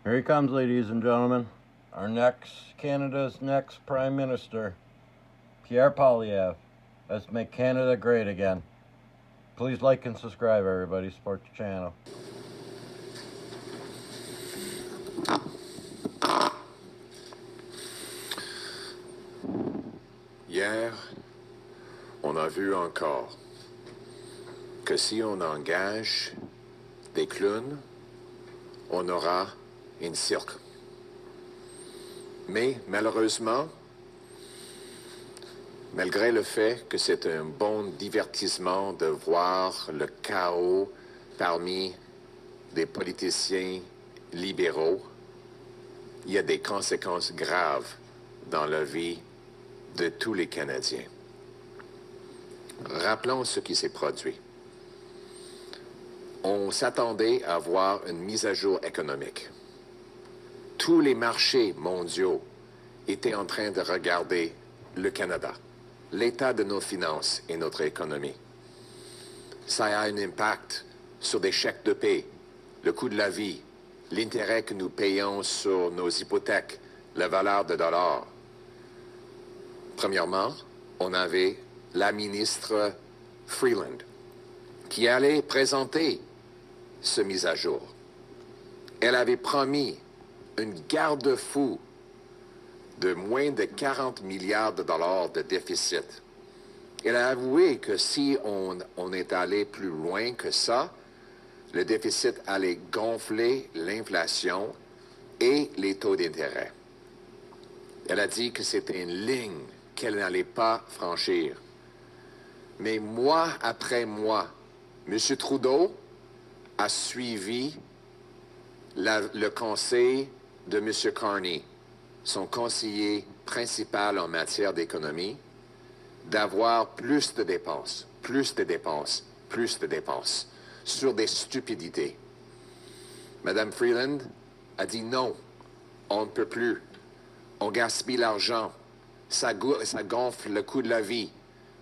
Here he comes, ladies and gentlemen. Canada's next Prime Minister, Pierre Poilievre. Let's make Canada great again. Please like and subscribe, everybody. Support the channel. Hier, on a vu encore que si on engage des clowns, on aura un cirque. Mais malheureusement, malgré le fait que c'est un bon divertissement de voir le chaos parmi des politiciens libéraux, il y a des conséquences graves dans la vie de tous les Canadiens. Rappelons ce qui s'est produit. On s'attendait à voir une mise à jour économique. Tous les marchés mondiaux étaient en train de regarder le Canada, l'état de nos finances et notre économie. Ça a un impact sur des chèques de paie, le coût de la vie, l'intérêt que nous payons sur nos hypothèques, la valeur de dollar. Premièrement, on avait la ministre Freeland qui allait présenter ce mise à jour. Elle avait promis une garde-fou de moins de 40 milliards de dollars de déficit. Elle a avoué que si on est allé plus loin que ça, le déficit allait gonfler l'inflation et les taux d'intérêt. Elle a dit que c'était une ligne qu'elle n'allait pas franchir. Mais mois après mois, M. Trudeau a suivi le conseil de M. Carney, son conseiller principal en matière d'économie, d'avoir plus de dépenses, plus de dépenses, plus de dépenses, sur des stupidités. Mme Freeland a dit non, on ne peut plus, on gaspille l'argent, ça gonfle le coût de la vie,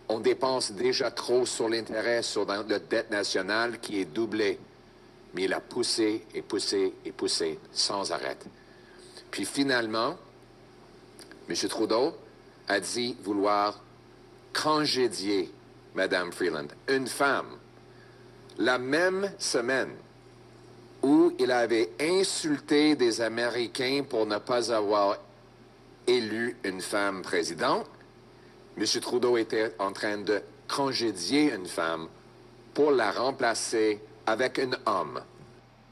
on dépense déjà trop sur l'intérêt sur la dette nationale qui est doublée. Mais il a poussé et poussé et poussé sans arrêt. Puis finalement, M. Trudeau a dit vouloir congédier Mme Freeland, une femme, la même semaine où il avait insulté des Américains pour ne pas avoir élu une femme présidente. M. Trudeau était en train de congédier une femme pour la remplacer avec un homme.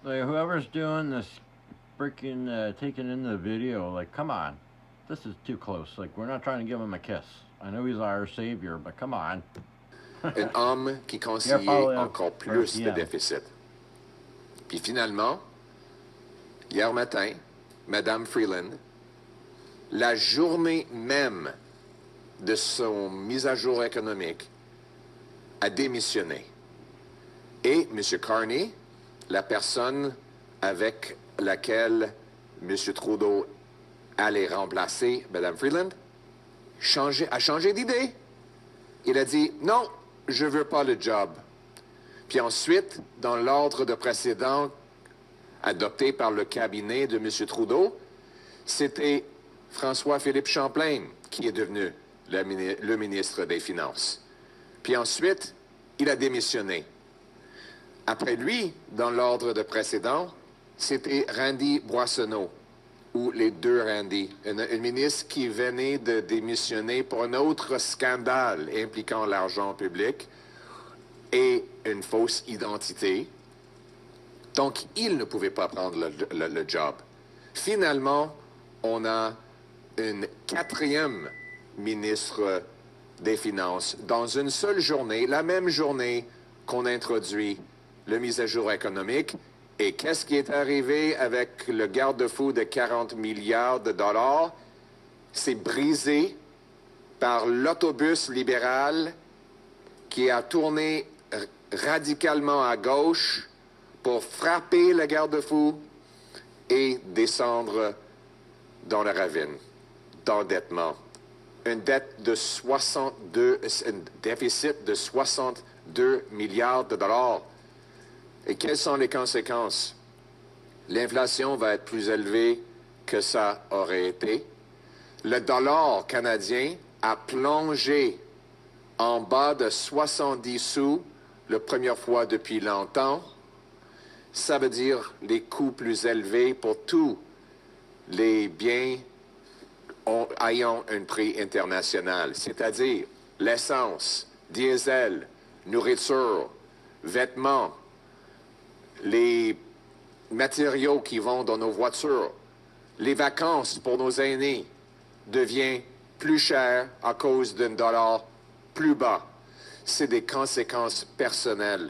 Like, whoever's doing this freaking taking in the video, like, come on. This is too close. Like, we're not trying to give him a kiss. I know he's our savior, but come on. Un homme qui conseillait encore plus de déficit. Puis finalement, hier matin, Mme Freeland, la journée même de son mise à jour économique, a démissionné. Et M. Carney, la personne avec laquelle M. Trudeau allait remplacer Mme Freeland, a changé d'idée. Il a dit « Non, je ne veux pas le job ». Puis ensuite, dans l'ordre de précédent adopté par le cabinet de M. Trudeau, c'était François-Philippe Champlain qui est devenu le ministre des Finances. Puis ensuite, il a démissionné. Après lui, dans l'ordre de précédent, c'était Randy Boissonnault, ou les deux Randy, un ministre qui venait de démissionner pour un autre scandale impliquant l'argent public et une fausse identité. Donc, il ne pouvait pas prendre le job. Finalement, on a une quatrième ministre des Finances dans une seule journée, la même journée qu'on introduit le mise à jour économique. Et qu'est-ce qui est arrivé avec le garde-fou de 40 milliards de dollars? C'est brisé par l'autobus libéral qui a tourné radicalement à gauche pour frapper le garde-fou et descendre dans la ravine d'endettement. Un déficit de 62 milliards de dollars. Et quelles sont les conséquences? l'inflation va être plus élevée que ça aurait été. Le dollar canadien a plongé en bas de 70 sous la première fois depuis longtemps. Ça veut dire les coûts plus élevés pour tous les biens ayant un prix international, c'est-à-dire l'essence, diesel, nourriture, vêtements, les matériaux qui vont dans nos voitures, les vacances pour nos aînés deviennent plus chères à cause d'un dollar plus bas. C'est des conséquences personnelles.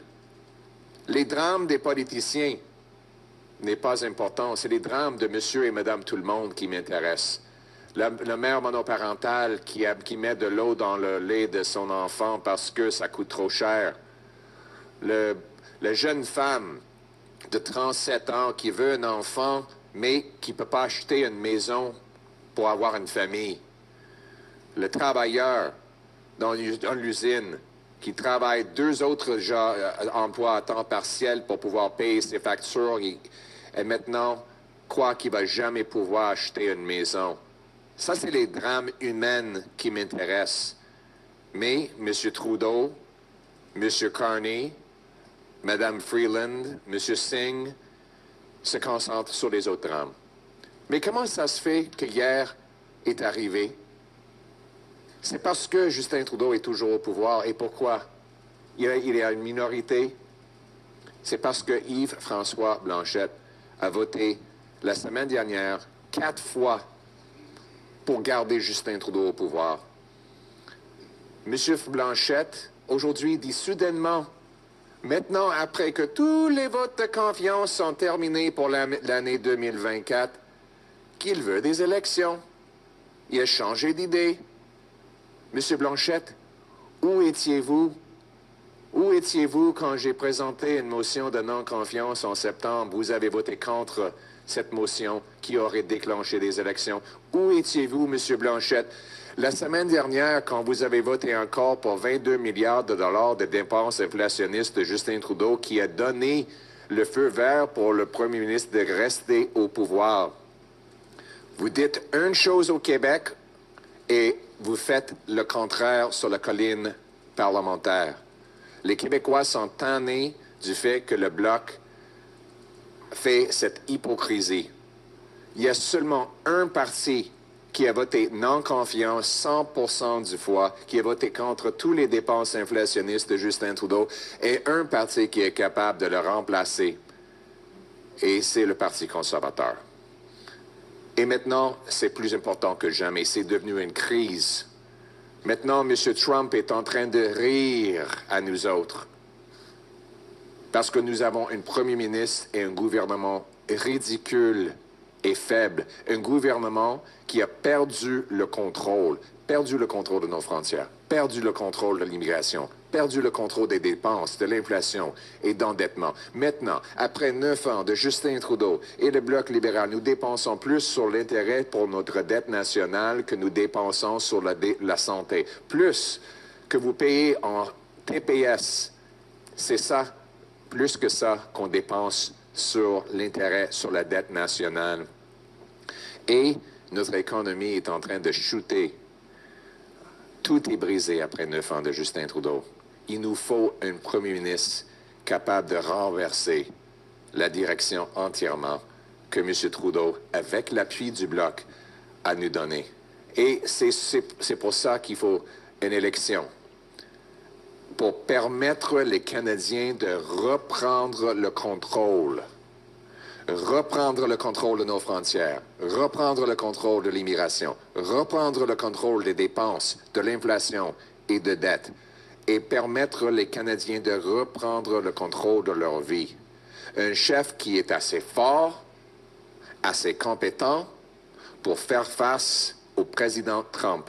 Les drames des politiciens n'est pas important. C'est les drames de monsieur et madame tout le monde qui m'intéressent. La mère monoparentale qui met de l'eau dans le lait de son enfant parce que ça coûte trop cher. La jeune femme de 37 ans qui veut un enfant, mais qui ne peut pas acheter une maison pour avoir une famille. Le travailleur dans l'usine qui travaille 2 autres emplois à temps partiel pour pouvoir payer ses factures et maintenant croit qu'il ne va jamais pouvoir acheter une maison. Ça, c'est les drames humains qui m'intéressent. Mais M. Trudeau, M. Carney, Mme Freeland, M. Singh se concentrent sur les autres drames. Mais comment ça se fait que hier est arrivé? C'est parce que Justin Trudeau est toujours au pouvoir. Et pourquoi? Il est à une minorité. C'est parce que Yves-François Blanchet a voté la semaine dernière 4 fois pour garder Justin Trudeau au pouvoir. M. Blanchet, aujourd'hui, dit soudainement, maintenant, après que tous les votes de confiance sont terminés pour l'année 2024, qu'il veut des élections. Il a changé d'idée. M. Blanchet, où étiez-vous? Où étiez-vous quand j'ai présenté une motion de non-confiance en septembre? Vous avez voté contre cette motion qui aurait déclenché des élections. Où étiez-vous, M. Blanchet? La semaine dernière, quand vous avez voté encore pour 22 milliards de dollars de dépenses inflationnistes de Justin Trudeau, qui a donné le feu vert pour le premier ministre de rester au pouvoir, vous dites une chose au Québec et vous faites le contraire sur la colline parlementaire. Les Québécois sont tannés du fait que le Bloc fait cette hypocrisie. Il y a seulement un parti qui a voté non-confiance 100% du fois, qui a voté contre toutes les dépenses inflationnistes de Justin Trudeau, et un parti qui est capable de le remplacer, et c'est le Parti conservateur. Et maintenant, c'est plus important que jamais. C'est devenu une crise. Maintenant, M. Trump est en train de rire à nous autres. Parce que nous avons un premier ministre et un gouvernement ridicule et faible. Un gouvernement qui a perdu le contrôle de nos frontières, perdu le contrôle de l'immigration, perdu le contrôle des dépenses, de l'inflation et d'endettement. Maintenant, après 9 ans de Justin Trudeau et le Bloc libéral, nous dépensons plus sur l'intérêt pour notre dette nationale que nous dépensons sur la santé. Plus que vous payez en TPS, c'est ça, plus que ça qu'on dépense sur l'intérêt sur la dette nationale. Et notre économie est en train de chuter. Tout est brisé après 9 ans de Justin Trudeau. Il nous faut un premier ministre capable de renverser la direction entièrement que M. Trudeau, avec l'appui du Bloc, a nous donné. Et c'est pour ça qu'il faut une élection. Pour permettre les Canadiens de reprendre le contrôle. Reprendre le contrôle de nos frontières, reprendre le contrôle de l'immigration, reprendre le contrôle des dépenses, de l'inflation et de dette, et permettre les Canadiens de reprendre le contrôle de leur vie. Un chef qui est assez fort, assez compétent pour faire face au président Trump,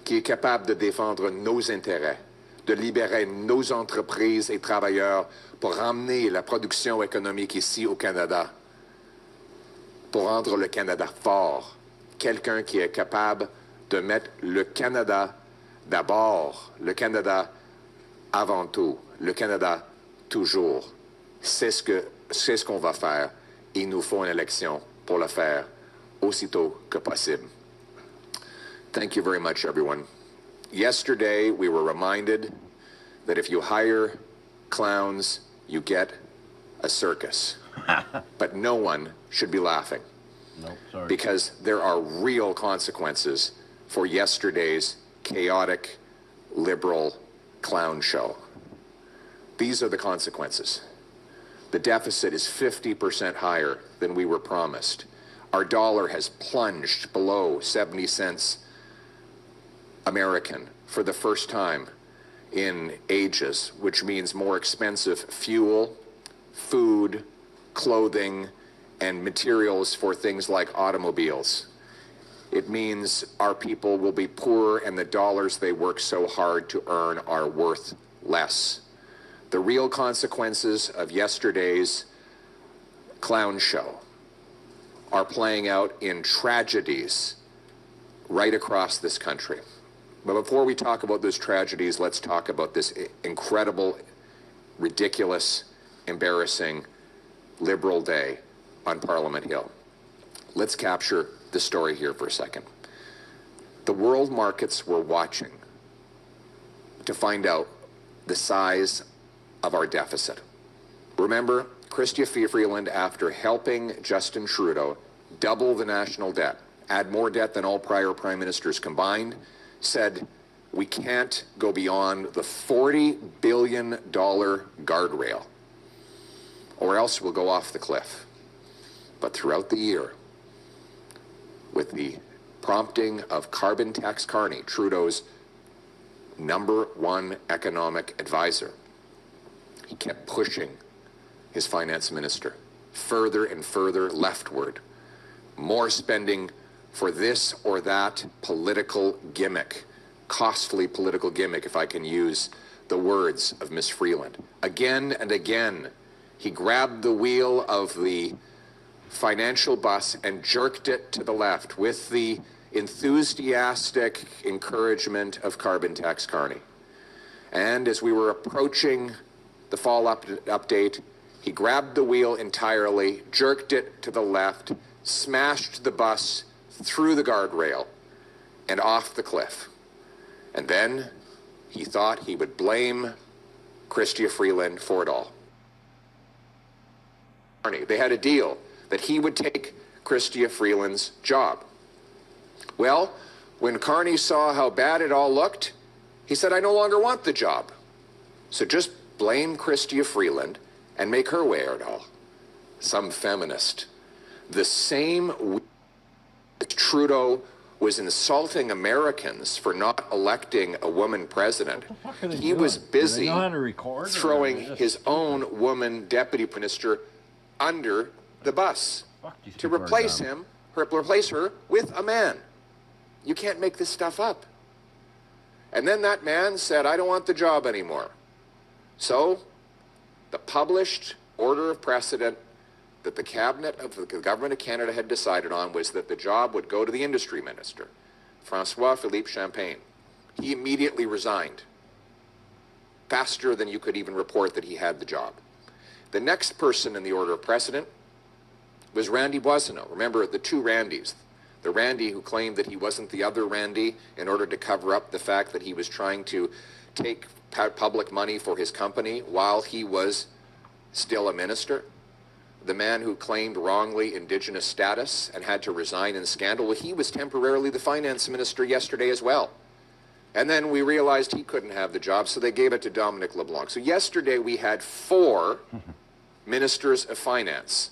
qui est capable de défendre nos intérêts, de libérer nos entreprises et travailleurs pour ramener la production économique ici au Canada, pour rendre le Canada fort. Quelqu'un qui est capable de mettre le Canada d'abord, le Canada avant tout, le Canada toujours. C'est ce qu'on va faire. Il nous faut une élection pour le faire aussitôt que possible. Thank you very much, everyone. Yesterday, we were reminded that if you hire clowns, you get a circus. But no one should be laughing. Nope, sorry. Because there are real consequences for yesterday's chaotic, liberal clown show. These are the consequences. The deficit is 50% higher than we were promised. Our dollar has plunged below 70 cents American for the first time in ages, which means more expensive fuel, food, clothing, and materials for things like automobiles. It means our people will be poorer and the dollars they work so hard to earn are worth less. The real consequences of yesterday's clown show are playing out in tragedies right across this country. But before we talk about those tragedies, let's talk about this incredible, ridiculous, embarrassing Liberal day on Parliament Hill. Let's capture the story here for a second. The world markets were watching to find out the size of our deficit. Remember, Chrystia Freeland, after helping Justin Trudeau double the national debt, add more debt than all prior prime ministers combined, said we can't go beyond the $40 billion guardrail, or else we'll go off the cliff. But throughout the year, with the prompting of Carbon Tax Carney, Trudeau's #1 economic advisor, he kept pushing his finance minister further and further leftward. More spending for this or that political gimmick, costly political gimmick, if I can use the words of Ms. Freeland. Again and again, he grabbed the wheel of the financial bus and jerked it to the left with the enthusiastic encouragement of Carbon Tax Carney. And as we were approaching the fall update, he grabbed the wheel entirely, jerked it to the left, smashed the bus through the guardrail and off the cliff. And then he thought he would blame Chrystia Freeland for it all. They had a deal that he would take Chrystia Freeland's job. Well, when Carney saw how bad it all looked, he said, I no longer want the job. So just blame Chrystia Freeland and make her wear it all. Some feminist. The same Trudeau was insulting Americans for not electing a woman president. He was busy throwing his own woman deputy minister under the bus to replace her with a man. You can't make this stuff up. And then that man said, I don't want the job anymore. So the published order of precedent that the cabinet of the government of Canada had decided on was that the job would go to the industry minister, François-Philippe Champagne. He immediately resigned, faster than you could even report that he had the job. The next person in the order of precedent was Randy Boissonnault. Remember the two Randys. The Randy who claimed that he wasn't the other Randy in order to cover up the fact that he was trying to take public money for his company while he was still a minister. The man who claimed wrongly Indigenous status and had to resign in scandal, well, he was temporarily the finance minister yesterday as well. And then we realized he couldn't have the job, so they gave it to Dominic LeBlanc. So yesterday we had 4 ministers of finance.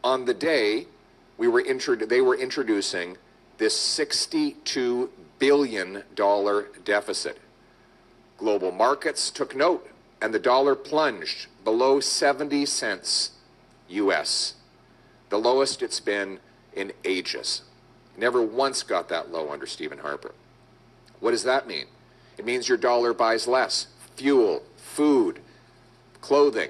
On the day they were introducing this $62 billion deficit. Global markets took note, and the dollar plunged below 70 cents US, the lowest it's been in ages. Never once got that low under Stephen Harper. What does that mean? It means your dollar buys less fuel, food, clothing,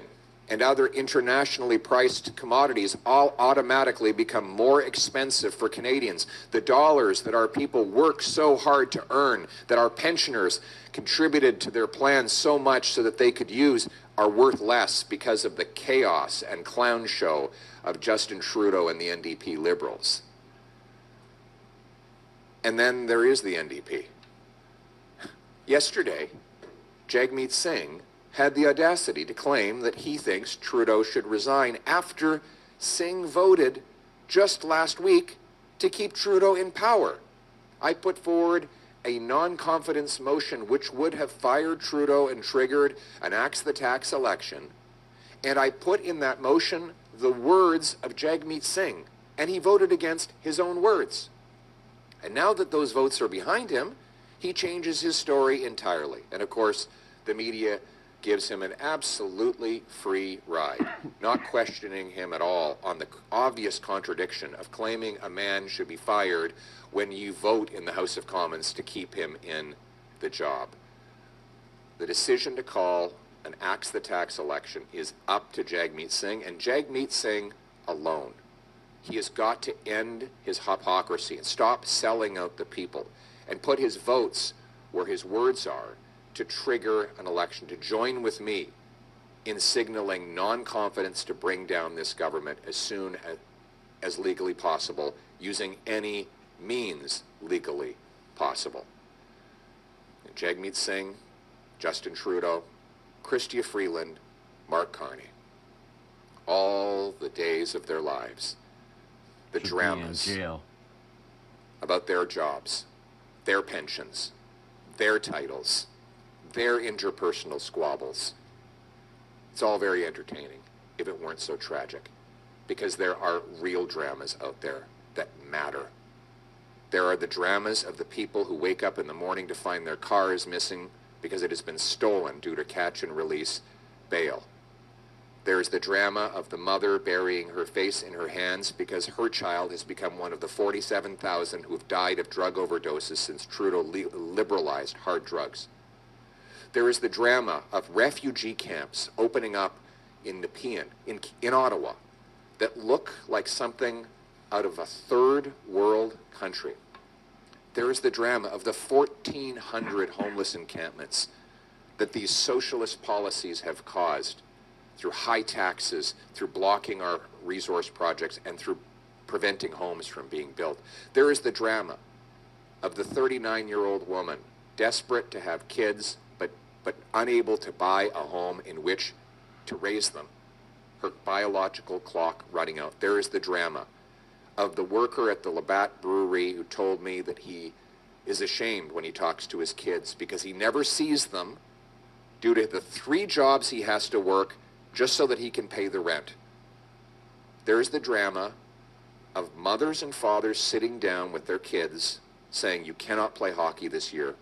and other internationally priced commodities all automatically become more expensive for Canadians. The dollars that our people work so hard to earn, that our pensioners contributed to their plans so much so that they could use, are worth less because of the chaos and clown show of Justin Trudeau and the NDP Liberals. And then there is the NDP. Yesterday, Jagmeet Singh had the audacity to claim that he thinks Trudeau should resign after Singh voted just last week to keep Trudeau in power. I put forward a non-confidence motion which would have fired Trudeau and triggered an axe the tax election. And I put in that motion the words of Jagmeet Singh, and he voted against his own words. And now that those votes are behind him, he changes his story entirely. And of course, the media gives him an absolutely free ride, not questioning him at all on the obvious contradiction of claiming a man should be fired when you vote in the House of Commons to keep him in the job. The decision to call an axe the tax election is up to Jagmeet Singh, and Jagmeet Singh alone. He has got to end his hypocrisy and stop selling out the people and put his votes where his words are to trigger an election, to join with me in signaling non-confidence to bring down this government as soon as legally possible, using any means legally possible. And Jagmeet Singh, Justin Trudeau, Chrystia Freeland, Mark Carney, all the days of their lives, the dramas about their jobs, their pensions, their titles, their interpersonal squabbles. It's all very entertaining if it weren't so tragic, because there are real dramas out there that matter. There are the dramas of the people who wake up in the morning to find their car is missing because it has been stolen due to catch and release bail. There is the drama of the mother burying her face in her hands because her child has become one of the 47,000 who have died of drug overdoses since Trudeau liberalized hard drugs. There is the drama of refugee camps opening up in Nepean, in Ottawa, that look like something out of a third world country. There is the drama of the 1,400 homeless encampments that these socialist policies have caused through high taxes, through blocking our resource projects, and through preventing homes from being built. There is the drama of the 39-year-old woman desperate to have kids, but unable to buy a home in which to raise them, her biological clock running out. There is the drama of the worker at the Labatt Brewery who told me that he is ashamed when he talks to his kids because he never sees them due to the 3 jobs he has to work just so that he can pay the rent. There is the drama of mothers and fathers sitting down with their kids saying, you cannot play hockey this year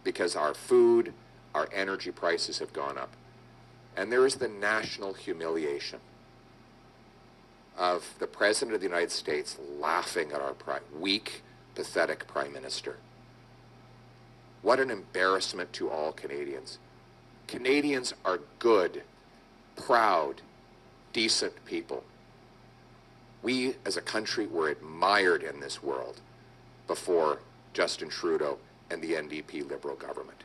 because our food, our energy prices have gone up. And there is the national humiliation of the President of the United States laughing at our weak, pathetic Prime Minister. What an embarrassment to all Canadians. Canadians are good, proud, decent people. We, as a country, were admired in this world before Justin Trudeau and the NDP Liberal government.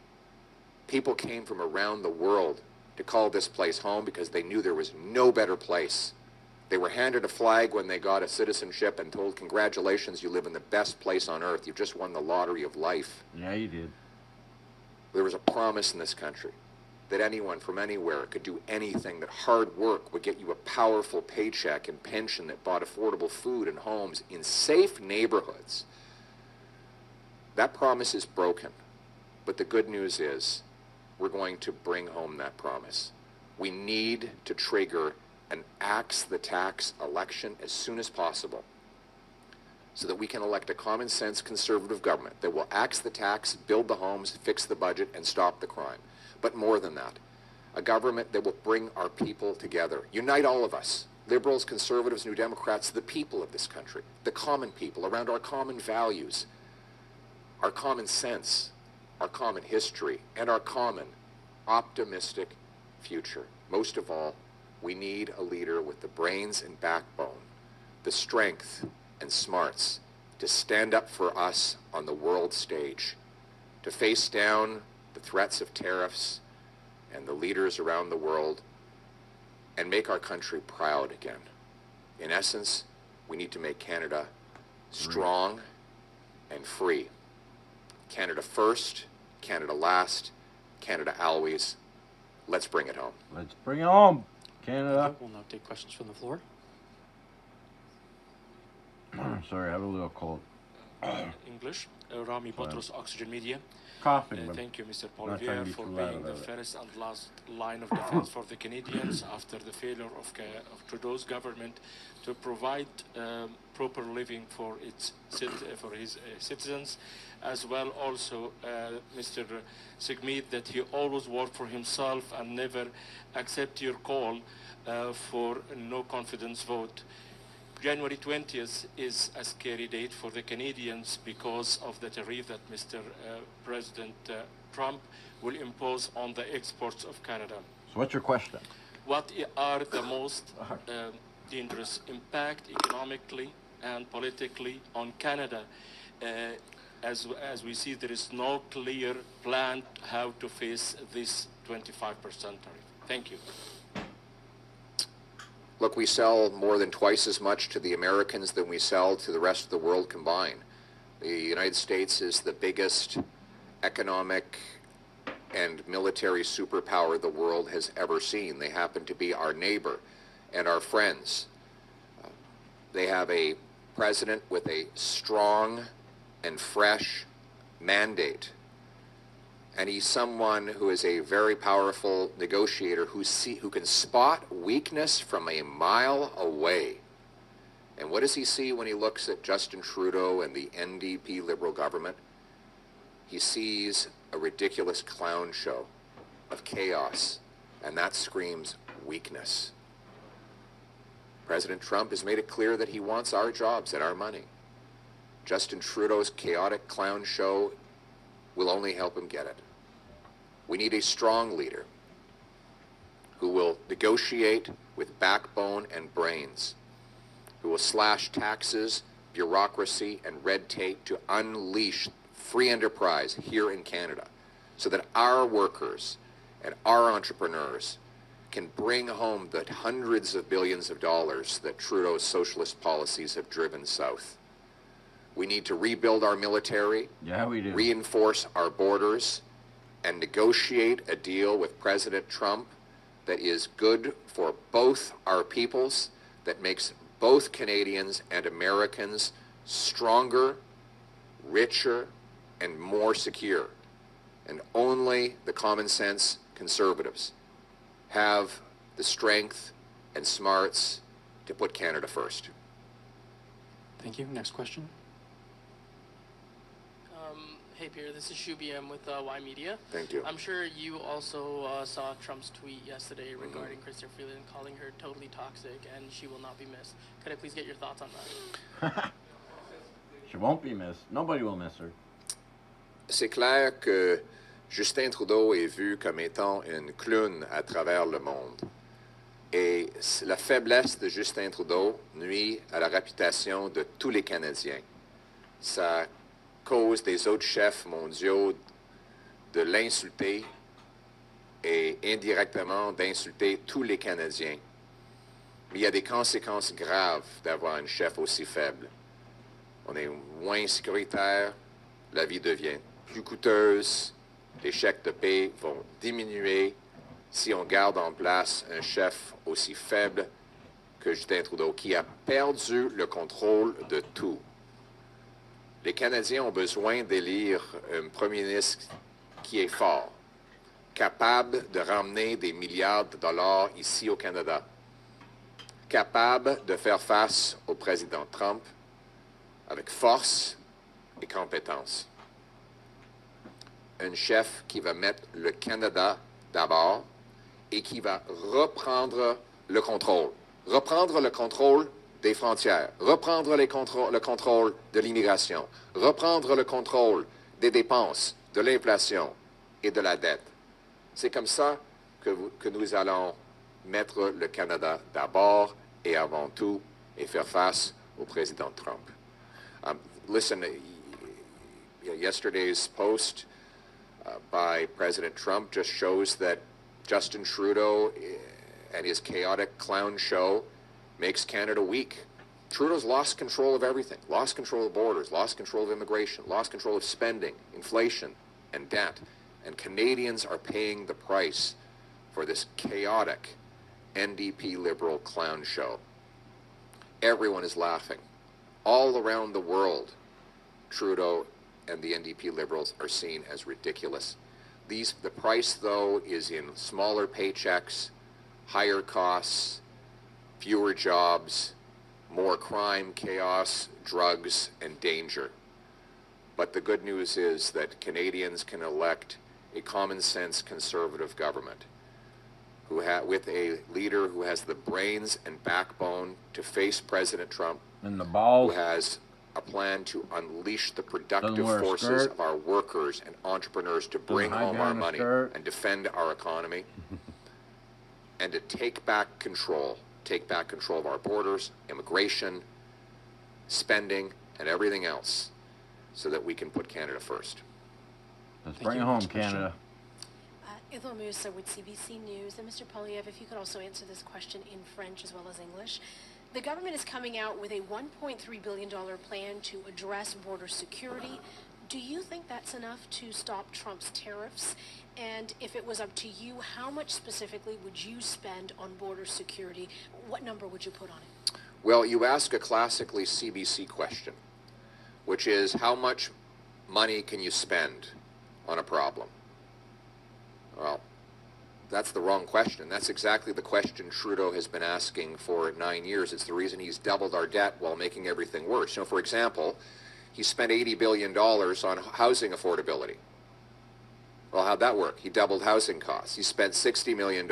People came from around the world to call this place home because they knew there was no better place. They were handed a flag when they got a citizenship and told, congratulations, you live in the best place on earth. You've just won the lottery of life. Yeah, you did. There was a promise in this country that anyone from anywhere could do anything, that hard work would get you a powerful paycheck and pension that bought affordable food and homes in safe neighborhoods. That promise is broken, but the good news is we're going to bring home that promise. We need to trigger an axe the tax election as soon as possible so that we can elect a common sense conservative government that will axe the tax, build the homes, fix the budget, and stop the crime. But more than that, a government that will bring our people together, unite all of us, liberals, conservatives, New Democrats, the people of this country, the common people, around our common values, our common sense, our common history, and our common optimistic future. Most of all, We need a leader with the brains and backbone, the strength and smarts to stand up for us on the world stage, to face down the threats of tariffs and the leaders around the world and make our country proud again. In essence, we need to make Canada strong and free. Canada first, Canada last, Canada always. Let's bring it home. Let's bring it home, Canada. We'll now take questions from the floor. Sorry, I have a little cold. English. Rami Botros, Oxygen Media. Coughing, but Thank you, Mr. not trying to Poilievre, be for too loud being the about it. first and last line of defense for the Canadians after the failure of Trudeau's government to provide proper living for his citizens, as well also Mr. Sigmeet, that he always worked for himself and never accept your call for no confidence vote. January 20th is a scary date for the Canadians because of the tariff that Mr. President Trump will impose on the exports of Canada. So what's your question? What are the most dangerous impact economically and politically on Canada? As we see, there is no clear plan how to face this 25% tariff. Thank you. Look, we sell more than twice as much to the Americans than we sell to the rest of the world combined. The United States is the biggest economic and military superpower the world has ever seen. They happen to be our neighbor and our friends. They have a president with a strong and fresh mandate. And he's someone who is a very powerful negotiator who can spot weakness from a mile away. And what does he see when he looks at Justin Trudeau and the NDP Liberal government? He sees a ridiculous clown show of chaos, and that screams weakness. President Trump has made it clear that he wants our jobs and our money. Justin Trudeau's chaotic clown show will only help him get it. We need a strong leader who will negotiate with backbone and brains, who will slash taxes, bureaucracy, and red tape to unleash free enterprise here in Canada so that our workers and our entrepreneurs can bring home the hundreds of billions of dollars that Trudeau's socialist policies have driven south. We need to rebuild our military, Yeah, we do. reinforce our borders, and negotiate a deal with President Trump that is good for both our peoples, that makes both Canadians and Americans stronger, richer, and more secure. And only the common sense conservatives have the strength and smarts to put Canada first. Thank you. Next question. Hey Pierre, this is Shubi. I'm with Y Media. Thank you. I'm sure you also saw Trump's tweet yesterday regarding Chrystia Freeland, calling her totally toxic and she will not be missed. Could I please get your thoughts on that? She won't be missed. Nobody will miss her. C'est clair que Justin Trudeau est vu comme étant une clown à travers le monde. Et la faiblesse de Justin Trudeau nuit à la réputation de tous les Canadiens. Ça cause des autres chefs mondiaux de l'insulter et indirectement d'insulter tous les Canadiens. Mais il y a des conséquences graves d'avoir un chef aussi faible. On est moins sécuritaire, la vie devient plus coûteuse, les chèques de paie vont diminuer si on garde en place un chef aussi faible que Justin Trudeau, qui a perdu le contrôle de tout. Les Canadiens ont besoin d'élire un premier ministre qui est fort, capable de ramener des milliards de dollars ici au Canada, capable de faire face au président Trump avec force et compétence. Un chef qui va mettre le Canada d'abord et qui va reprendre le contrôle. Reprendre le contrôle des frontières, reprendre le contrôle de l'immigration, reprendre le contrôle des dépenses, de l'inflation et de la dette. C'est comme ça que nous allons mettre le Canada d'abord et avant tout et faire face au président Trump. Listen, yesterday's post by President Trump just shows that Justin Trudeau and his chaotic clown show makes Canada weak. Trudeau's lost control of everything, lost control of borders, lost control of immigration, lost control of spending, inflation, and debt. And Canadians are paying the price for this chaotic NDP Liberal clown show. Everyone is laughing. All around the world, Trudeau and the NDP Liberals are seen as ridiculous. The price, though, is in smaller paychecks, higher costs, fewer jobs, more crime, chaos, drugs, and danger. But the good news is that Canadians can elect a common-sense conservative government with a leader who has the brains and backbone to face President Trump, and the balls, who has a plan to unleash the productive forces of our workers and entrepreneurs to bring home our money and defend our economy, and to take back control of our borders, immigration, spending, and everything else, so that we can put Canada first. Let's bring it home, Canada. Ethel Musa with CBC News. And Mr. Poilievre, if you could also answer this question in French as well as English. The government is coming out with a $1.3 billion plan to address border security. Do you think that's enough to stop Trump's tariffs? And if it was up to you, how much specifically would you spend on border security? What number would you put on it? Well, you ask a classically CBC question, which is how much money can you spend on a problem? Well, that's the wrong question. That's exactly the question Trudeau has been asking for 9 years. It's the reason he's doubled our debt while making everything worse. You know, for example, he spent $80 billion on housing affordability. Well, how'd that work? He doubled housing costs. He spent $60 million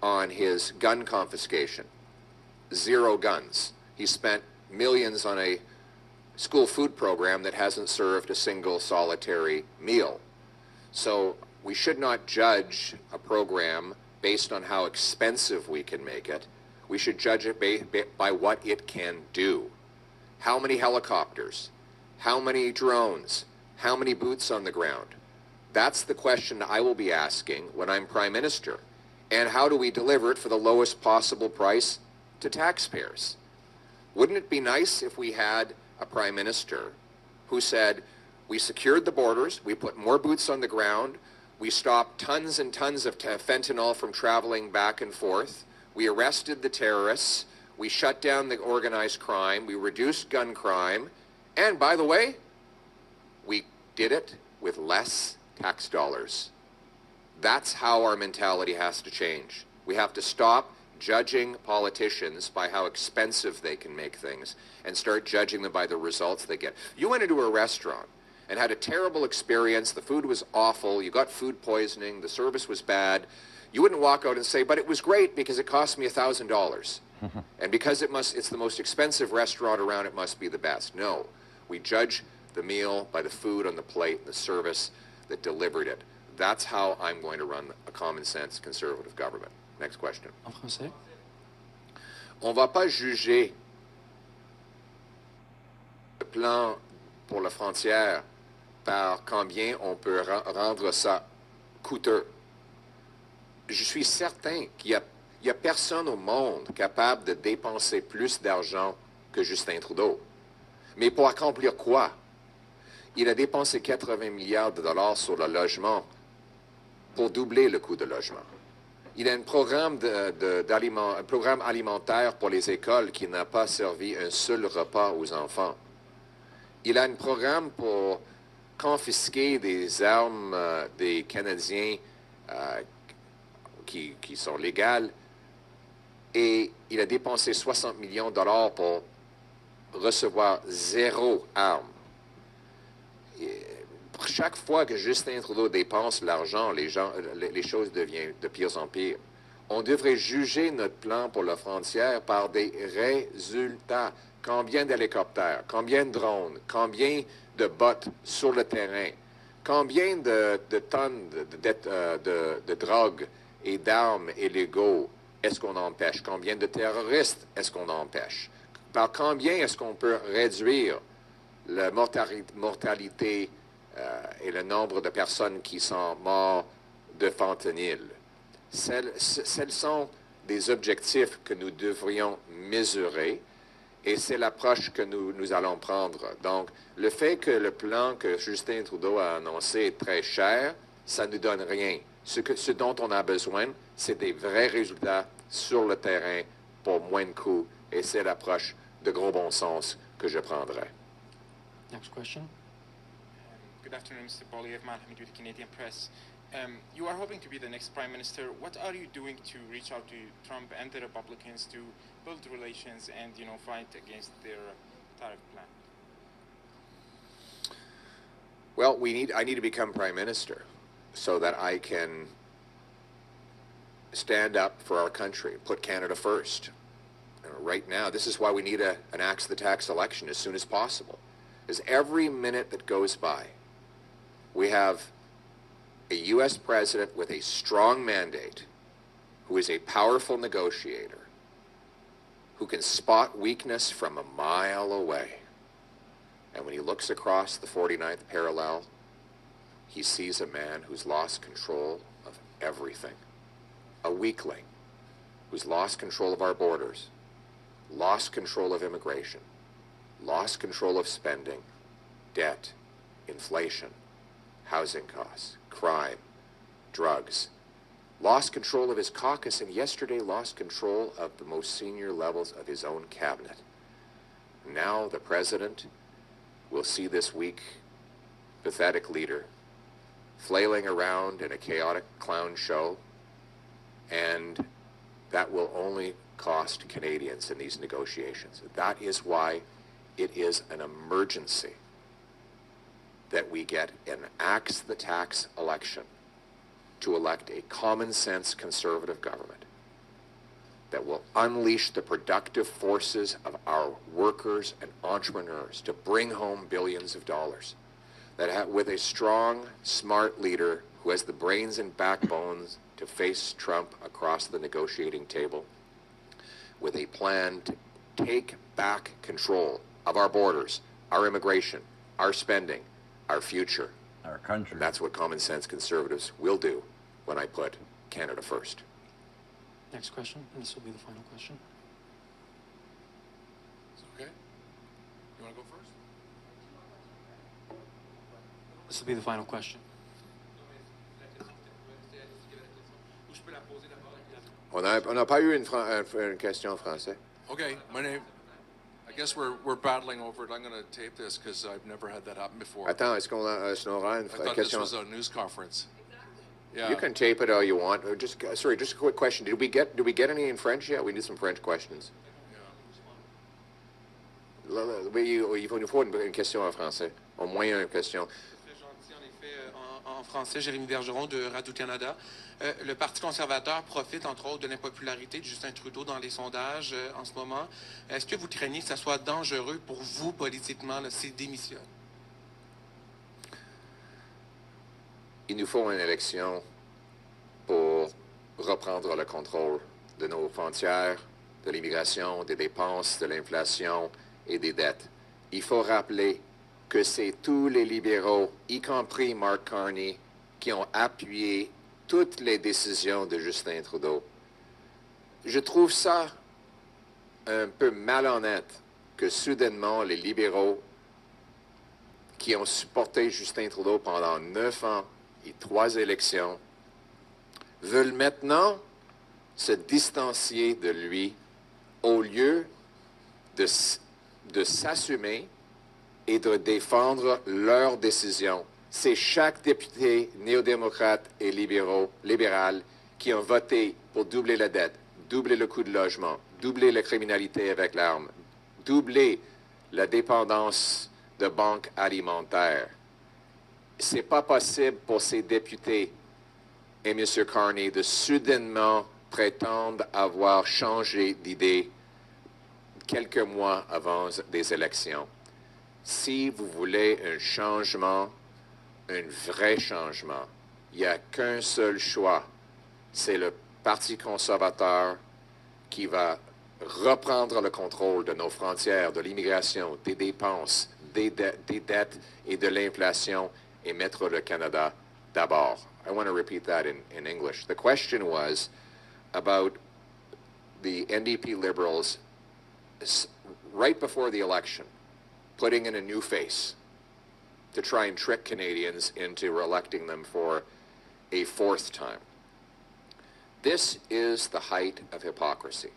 on his gun confiscation. 0 guns. He spent millions on a school food program that hasn't served a single solitary meal. So we should not judge a program based on how expensive we can make it. We should judge it by what it can do. How many helicopters? How many drones? How many boots on the ground? That's the question I will be asking when I'm Prime Minister. And how do we deliver it for the lowest possible price to taxpayers? Wouldn't it be nice if we had a Prime Minister who said, we secured the borders, we put more boots on the ground, we stopped tons and tons of fentanyl from traveling back and forth, we arrested the terrorists, we shut down the organized crime, we reduced gun crime, and by the way, we did it with less tax dollars. That's how our mentality has to change. We have to stop judging politicians by how expensive they can make things and start judging them by the results they get. You went into a restaurant and had a terrible experience, the food was awful, you got food poisoning, the service was bad. You wouldn't walk out and say, but it was great because it cost me $1,000. And because it's the most expensive restaurant around, it must be the best. No, we judge the meal by the food on the plate and the service that delivered it. That's how I'm going to run a common sense conservative government. Next question. En français? On va pas juger le plan pour la frontière par combien on peut rendre ça coûteux. Je suis certain qu'il y a personne au monde capable de dépenser plus d'argent que Justin Trudeau. Mais pour accomplir quoi? Il a dépensé 80 milliards de dollars sur le logement pour doubler le coût de logement. Il a un programme, un programme alimentaire pour les écoles qui n'a pas servi un seul repas aux enfants. Il a un programme pour confisquer des armes des Canadiens qui sont légales. Et il a dépensé 60 millions de dollars pour recevoir 0 arme. Chaque fois que Justin Trudeau dépense l'argent, les choses deviennent de pire en pire. On devrait juger notre plan pour la frontière par des résultats. Combien d'hélicoptères, combien de drones, combien de bots sur le terrain, combien de tonnes de drogue et d'armes illégaux est-ce qu'on empêche? Combien de terroristes est-ce qu'on empêche? Par combien est-ce qu'on peut réduire la mortalité et le nombre de personnes qui sont mortes de fentanyl? Celles sont des objectifs que nous devrions mesurer et c'est l'approche que nous allons prendre. Donc, le fait que le plan que Justin Trudeau a annoncé est très cher, ça ne nous donne rien. Ce dont on a besoin, c'est des vrais résultats sur le terrain pour moins de coûts et c'est l'approche de gros bon sens que je prendrai. Next question. Good afternoon, Mr. Poilievre, Malhamid with the Canadian Press. You are hoping to be the next Prime Minister. What are you doing to reach out to Trump and the Republicans to build relations and, fight against their tariff plan? Well, I need to become Prime Minister so that I can stand up for our country, put Canada first. Right now, this is why we need an axe the tax election as soon as possible. Because every minute that goes by, we have a U.S. president with a strong mandate, who is a powerful negotiator, who can spot weakness from a mile away. And when he looks across the 49th parallel, he sees a man who's lost control of everything. A weakling who's lost control of our borders, lost control of immigration, lost control of spending, debt, inflation, housing costs, crime, drugs, lost control of his caucus, and yesterday lost control of the most senior levels of his own cabinet. Now the president will see this weak, pathetic leader flailing around in a chaotic clown show, and that will only cost Canadians in these negotiations. That is why it is an emergency that we get an axe the tax election to elect a common sense conservative government that will unleash the productive forces of our workers and entrepreneurs to bring home billions of dollars. That with a strong, smart leader who has the brains and backbones to face Trump across the negotiating table, with a plan to take back control of our borders, our immigration, our spending, our future. Our country. And that's what common sense conservatives will do when I put Canada first. Next question, and this will be the final question. Is it okay? You want to go first? This will be the final question. On n'a pas eu une question en français. Okay, my name. I guess we're battling over it. I'm going to tape this because I've never had that happen before. Attends, est-ce qu'on aura une I thought question? this was a news conference. Yeah. You can tape it all you want. Just a quick question. Did we get any in French yet? We need some French questions. Oui, il faut une question en français. Au moins une question. En français, Jérémy Bergeron de Radio-Canada. Le Parti conservateur profite, entre autres, de l'impopularité de Justin Trudeau dans les sondages en ce moment. Est-ce que vous craignez que ça soit dangereux pour vous, politiquement, s'il démissionne? Il nous faut une élection pour reprendre le contrôle de nos frontières, de l'immigration, des dépenses, de l'inflation et des dettes. Il faut rappeler que c'est tous les libéraux, y compris Mark Carney, qui ont appuyé toutes les décisions de Justin Trudeau. Je trouve ça un peu malhonnête que soudainement les libéraux qui ont supporté Justin Trudeau pendant 9 ans et 3 élections veulent maintenant se distancier de lui au lieu de s'assumer et de défendre leurs décisions. C'est chaque député néo-démocrate et libéral qui ont voté pour doubler la dette, doubler le coût de logement, doubler la criminalité avec l'arme, doubler la dépendance de banques alimentaires. C'est pas possible pour ces députés et M. Carney de soudainement prétendre avoir changé d'idée quelques mois avant des élections. Si vous voulez un changement, un vrai changement, il n'y a qu'un seul choix, c'est le Parti conservateur qui va reprendre le contrôle de nos frontières, de l'immigration, des dépenses, des dettes et de l'inflation et mettre le Canada d'abord. I want to repeat that in English. The question was about the NDP Liberals right before the election putting in a new face to try and trick Canadians into electing them for a fourth time. This is the height of hypocrisy.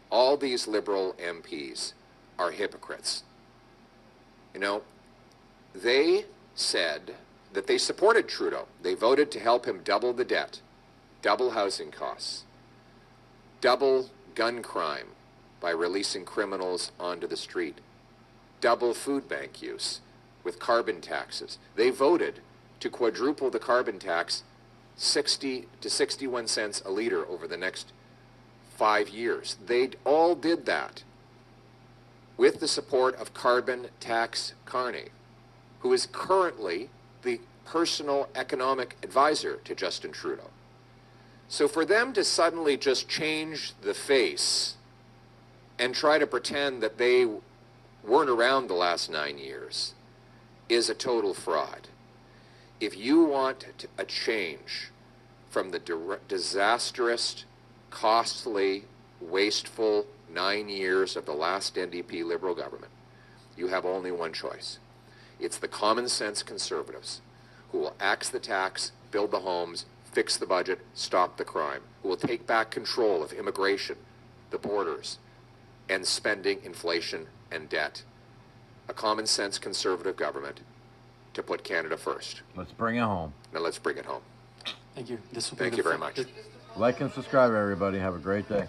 All these Liberal MPs are hypocrites. You know, they said that they supported Trudeau. They voted to help him double the debt, double housing costs, double gun crime by releasing criminals onto the street, double food bank use with carbon taxes. They voted to quadruple the carbon tax 60 to 61 cents a liter over the next 5 years. They all did that with the support of Carbon Tax Carney, who is currently the personal economic advisor to Justin Trudeau. So for them to suddenly just change the face and try to pretend that they weren't around the last 9 years is a total fraud. If you want a change from the disastrous, costly, wasteful 9 years of the last NDP Liberal government, you have only one choice. It's the common sense Conservatives who will axe the tax, build the homes, fix the budget, stop the crime, who will take back control of immigration, the borders, and spending, inflation, and debt. A common sense Conservative government to put Canada first. Let's bring it home. Now let's bring it home. Thank you. This will Thank be you very much. Like and subscribe, everybody. Have a great day.